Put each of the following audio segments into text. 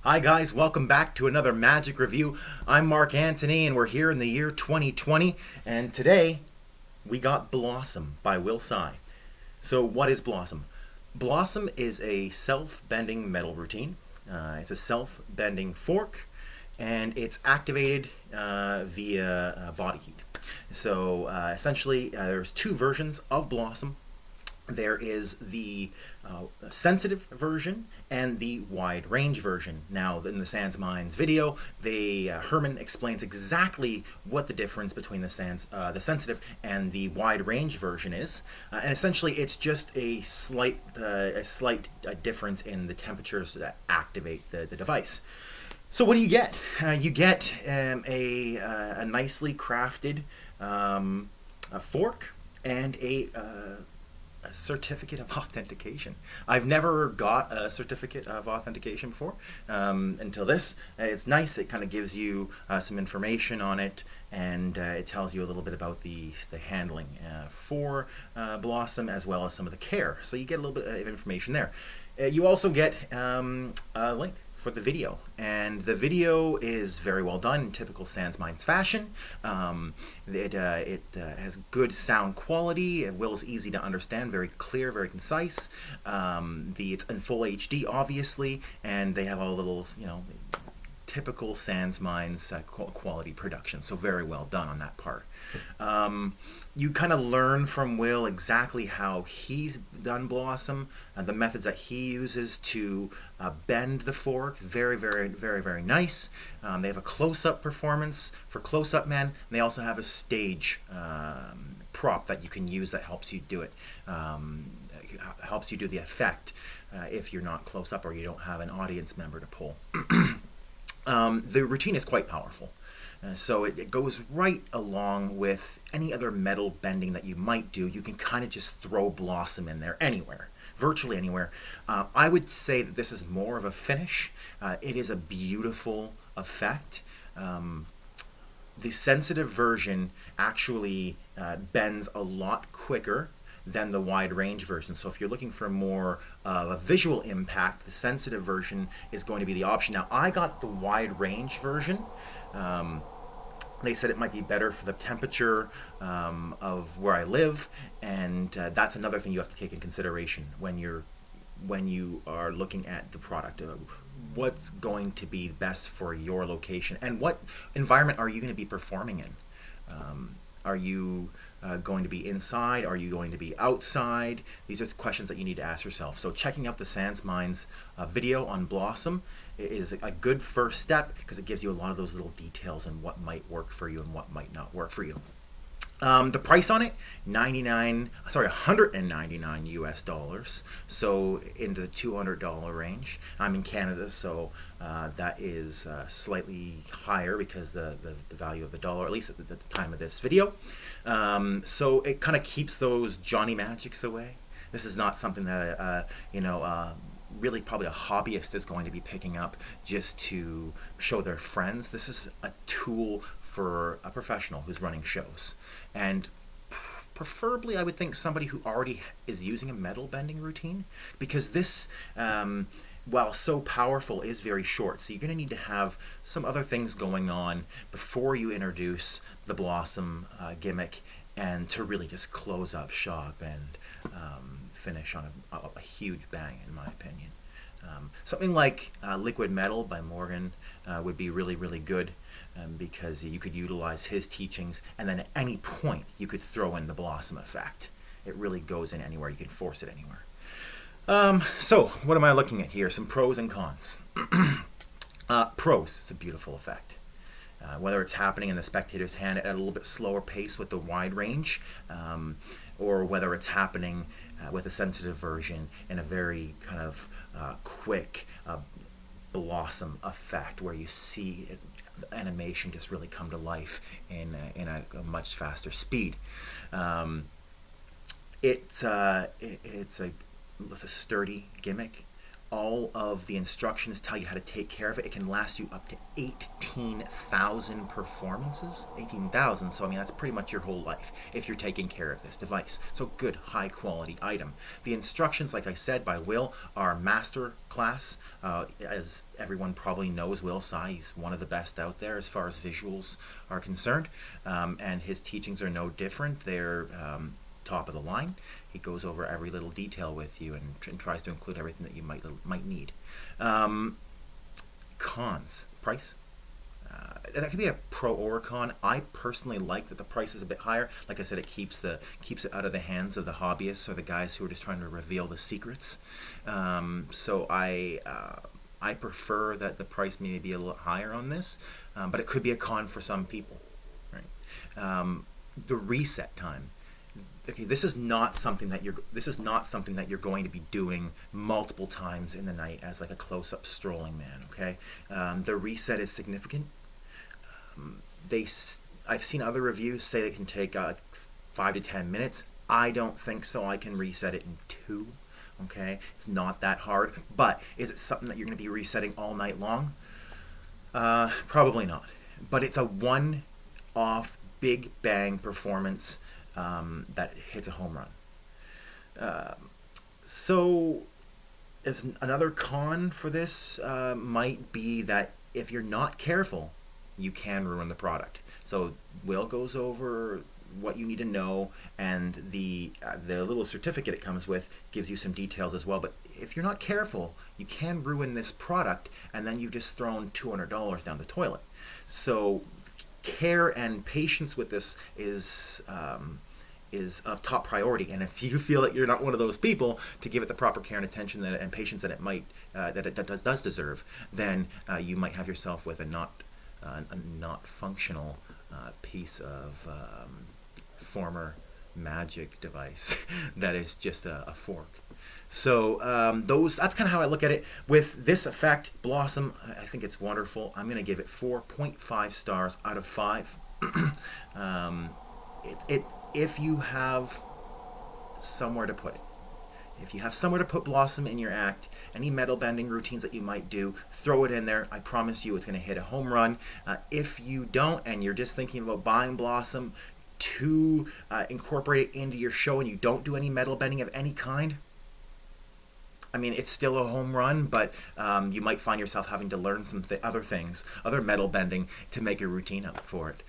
Hi guys, welcome back to another Magic Review. I'm Mark Antony and we're here in the year 2020, and today we got Blossom by Tsai. So what is Blossom? Blossom is a self-bending metal routine. It's a self-bending fork and it's activated via body heat. So essentially there's two versions of Blossom. There is the sensitive version and the wide range version. Now, in the Sans Minds video, Herman explains exactly what the difference between the sensitive and the wide range version is, and essentially it's just a slight difference in the temperatures that activate the device. So what do you get? You get a nicely crafted a fork and a certificate of authentication. I've never got a certificate of authentication before until this. It's nice. It kind of gives you some information on it, and it tells you a little bit about the handling for Blossom, as well as some of the care. So you get a little bit of information there. You also get a link for the video, and the video is very well done in typical Sans Minds fashion. It has good sound quality. Will's easy to understand, very clear, very concise. It's in full HD, obviously, and they have all little, typical Sans Minds quality production. So very well done on that part. You kind of learn from Will exactly how he's done Blossom, the methods that he uses to bend the fork. Very, very, very, very nice. They have a close-up performance for close-up men. And they also have a stage prop that you can use that helps you do it. Helps you do the effect if you're not close up or you don't have an audience member to pull. The routine is quite powerful. So it goes right along with any other metal bending that you might do. You can kind of just throw Blossom in there anywhere, virtually anywhere. I would say that this is more of a finish. It is a beautiful effect. The sensitive version actually bends a lot quicker than the wide range version. So if you're looking for more of a visual impact, the sensitive version is going to be the option. Now, I got the wide range version. They said it might be better for the temperature of where I live, and that's another thing you have to take in consideration when you are looking at the product. What's going to be best for your location, and what environment are you going to be performing in? Are you going to be inside? Are you going to be outside? These are the questions that you need to ask yourself. So checking out the Sans Minds video on Blossom is a good first step, because it gives you a lot of those little details and what might work for you and what might not work for you. The price on it, $199 US, so into the $200 range. I'm in Canada, so that is slightly higher because the value of the dollar, at least at the time of this video. So it kind of keeps those Johnny Magics away. This is not something that really probably a hobbyist is going to be picking up just to show their friends. This is a tool for a professional who's running shows, and preferably I would think somebody who already is using a metal bending routine, because this while so powerful is very short, so you're going to need to have some other things going on before you introduce the Blossom gimmick, and to really just close up shop and finish on a huge bang, in my opinion. Something like Liquid Metal by Morgan would be really, really good, because you could utilize his teachings, and then at any point you could throw in the Blossom effect. It really goes in anywhere. You can force it anywhere. So what am I looking at here? Some pros and cons. Pros, it's a beautiful effect. Whether it's happening in the spectator's hand at a little bit slower pace with the wide range, or whether it's happening with a sensitive version in a very kind of quick Blossom effect, where you see the animation just really come to life in a much faster speed. It's a sturdy gimmick. all of the instructions tell you how to take care of it. It can last you up to 18,000 performances. 18,000, so I mean that's pretty much your whole life if you're taking care of this device. So good, high quality item. The instructions, like I said, by Will are master class. As everyone probably knows, Will Tsai, he's one of the best out there as far as visuals are concerned, and his teachings are no different. They're top of the line. He goes over every little detail with you and tries to include everything that you might need. Cons. Price. That could be a pro or a con. I personally like that the price is a bit higher. Like I said, it keeps it out of the hands of the hobbyists or the guys who are just trying to reveal the secrets. So I prefer that the price may be a little higher on this, but it could be a con for some people. Right. The reset time. Okay, this is not something that you're going to be doing multiple times in the night as like a close-up strolling man. Okay, the reset is significant. I've seen other reviews say it can take 5 to 10 minutes. I don't think so. I can reset it in 2. Okay, it's not that hard. But is it something that you're going to be resetting all night long? Probably not. But it's a one-off big bang performance that hits a home run. So as another con for this might be that if you're not careful, you can ruin the product. So Will goes over what you need to know, and the little certificate it comes with gives you some details as well. But if you're not careful, you can ruin this product, and then you've just thrown $200 down the toilet. So care and patience with this is of top priority. And if you feel that you're not one of those people to give it the proper care and attention and patience that it does deserve, then you might have yourself with a not functional piece of former magic device that is just a fork. So that's kind of how I look at it. With this effect, Blossom, I think it's wonderful. I'm going to give it 4.5 stars out of 5. If you have somewhere to put it, if you have somewhere to put Blossom in your act, any metal bending routines that you might do, throw it in there. I promise you it's going to hit a home run. If you don't and you're just thinking about buying Blossom to incorporate it into your show and you don't do any metal bending of any kind, I mean, it's still a home run, but you might find yourself having to learn some other metal bending to make your routine up for it,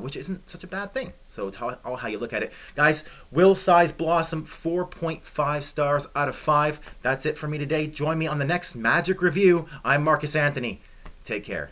which isn't such a bad thing. So it's all how you look at it. Guys, Will Tsai's Blossom, 4.5 stars out of 5. That's it for me today. Join me on the next Magic Review. I'm Marcus Anthony. Take care.